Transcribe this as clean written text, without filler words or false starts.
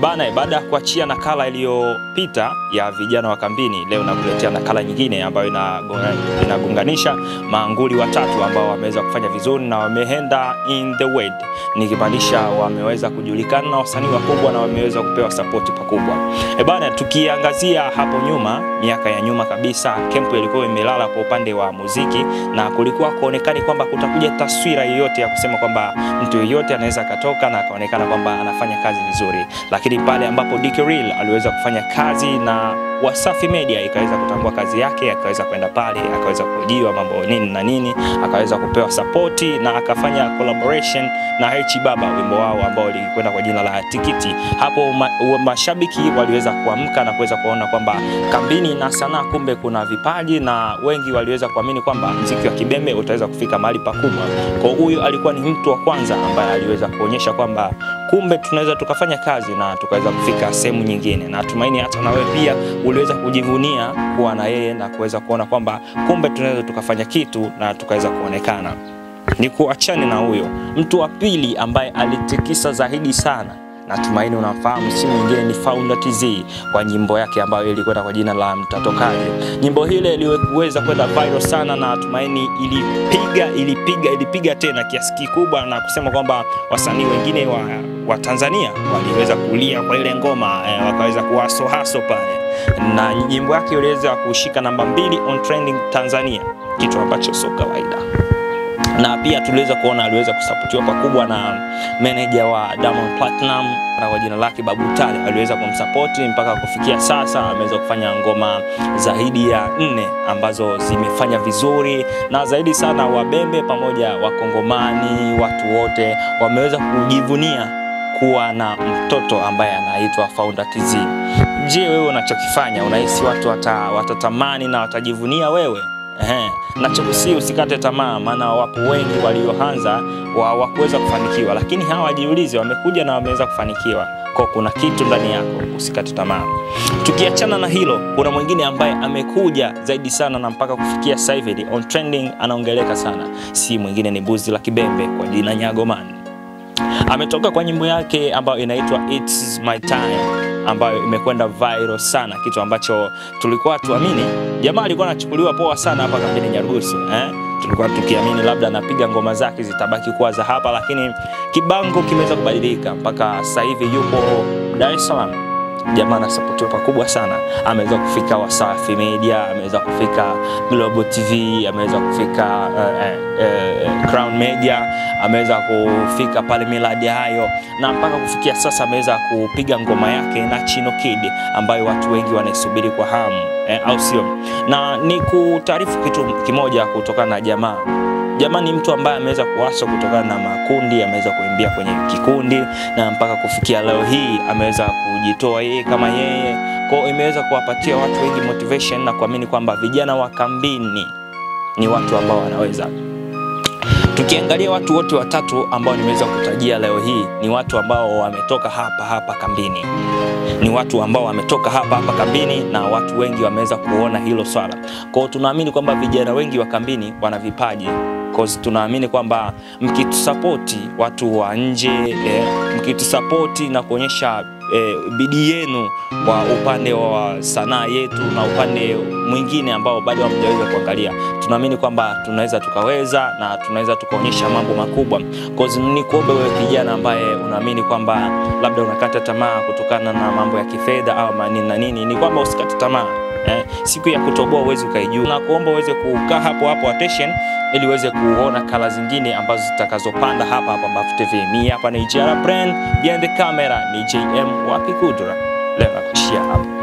Bana, baada ya kuachia nakala iliyopita ya vijana wa kambini, leo nakuletea nakala nyingine ambayo inagunganisha maanguli watatu ambao wameweza kufanya vizuri na wameenda in the world, nikimaanisha wameweza kujulikana na wasanii wakubwa na wameweza kupewa support pakubwa. Bana, tukiangazia hapo nyuma, miaka ya nyuma kabisa, Kempu ilikuwa imelala kwa upande wa muziki na kulikuwa kuonekani kwamba kutakuja taswira yoyote ya kusema kwamba mtu yoyote anaweza katoka na akaonekana kwamba anafanya kazi vizuri. Lakini pale ambapo Diki Real aliweza kufanya kazi na Wasafi Media ikaweza kutambua kazi yake, akaweza kwenda pale, akaweza kujiwa mambo nini na nini, akaweza kupewa support na akafanya collaboration na H Baba, wimbo wao ambao ulikwenda kwa jina la Tikiti. Hapo mashabiki waliweza kuamka na kuweza kuona kwamba kambini na sanaa kumbe kuna vipaji, na wengi waliweza kuamini kwamba muziki wa kibembe utaweza kufika mahali pakubwa. Kwa huyu alikuwa ni mtu wa kwanza ambaye aliweza kuonyesha kwamba kumbe tunaweza tukafanya kazi na tukaweza kufika sehemu nyingine, na tumaini hata na wewe pia uliweza kujivunia kuwa na yeye na kuweza kuona kwamba kumbe tunaweza tukafanya kitu na tukaweza kuonekana. Ni kuachane na huyo mtu wa pili ambaye alitikisa zaidi sana, na tumaini unamfahamu, si mwingine ni Founder TZ kwa nyimbo yake ambayo ilikwenda kwa jina la Mtatokaje. Nyimbo ile iliweza kwenda viral sana na tumaini ilipiga tena kiasi kikubwa, na kusema kwamba wasanii wengine wa Tanzania waliweza kulia kwa ile ngoma, wakaweza kuhaso pale, na nyimbo yake iliweza kushika namba 2 on trending Tanzania, kitu ambacho sio kawaida. Na pia tuliweza kuona aliweza kusapotiwa pakubwa na manager wa Diamond Platinum kwa jina lake Babu Tale, aliweza kumsupport mpaka kufikia sasa ameweza kufanya ngoma zaidi ya 4 ambazo zimefanya vizuri, na zaidi sana wabembe pamoja wakongomani, watu wote wameweza kujivunia kuwa na mtoto ambaye anaitwa Founder TZ. Je, wewe unachokifanya unahisi watu watatamani na watajivunia wewe? Nachokusi usikate tamaa, maana wapo wengi walioanza hawakuweza kufanikiwa, lakini hawa wajiulize, wamekuja na wameweza kufanikiwa. Kwa kuna kitu ndani yako, usikate tamaa. Tukiachana na hilo, kuna mwingine ambaye amekuja zaidi sana na mpaka kufikia sasa hivi on trending anaongeleka sana, si mwingine ni Buzi la Kibembe kwa jina Nyagoman. Ametoka kwa nyimbo yake ambayo inaitwa It's My Time, ambayo imekwenda viral sana, kitu ambacho tulikuwa tuamini jamaa alikuwa anachukuliwa poa sana hapa kambini Nyarugusu. Tulikuwa tukiamini labda anapiga ngoma zake zitabaki kuwa za hapa, lakini kibango kimeweza kubadilika mpaka sasa hivi yupo Dar es Salaam. Jamaa na support pakubwa sana, ameweza kufika Wasafi Media, ameweza kufika Global TV, ameweza kufika Crown Media, ameweza kufika pale Miladi hayo, na mpaka kufikia sasa ameweza kupiga ngoma yake na Chino Kid ambayo watu wengi wanaisubiri kwa hamu, au sio? Na ni kutaarifu kitu kimoja kutokana na jamaa. Jamaa ni mtu ambaye ameweza kuacha kutokana na makundi, ameweza kuimbia kwenye kikundi, na mpaka kufikia leo hii ameweza kujitoa yeye kama yeye. Kwa hiyo imeweza kuwapatia watu wengi motivation na kuamini kwamba vijana wa kambini ni watu ambao wanaweza. Tukiangalia watu wote watatu ambao nimeweza kutajia leo hii ni watu ambao wametoka hapa kambini. Ni watu ambao wametoka hapa kambini, na watu wengi wameweza kuona hilo swala. Kwa hiyo tunaamini kwamba vijana wengi wa kambini wana vipaji. Cause tunaamini kwamba mkitusapoti watu wa nje, mkitusapoti na kuonyesha bidii yenu kwa upande wa sanaa yetu na upande mwingine ambao bado hamjaweza kuangalia, tunaamini kwamba tunaweza tukaweza na tunaweza tukaonyesha mambo makubwa. Cause ni kuombe wewe kijana ambaye unaamini kwamba labda unakata tamaa kutokana na mambo ya kifedha au manini na nini, ni kwamba usikate tamaa. Siku ya kutoboa uweze ukaijua, na kuomba uweze kukaa hapo attention ili uweze kuona kala zingine ambazo zitakazopanda hapa Mbafu TV. Mimi hapa ni JR Brand, behind the camera ni JM Wapi Kudra. Leo nakushia hapa.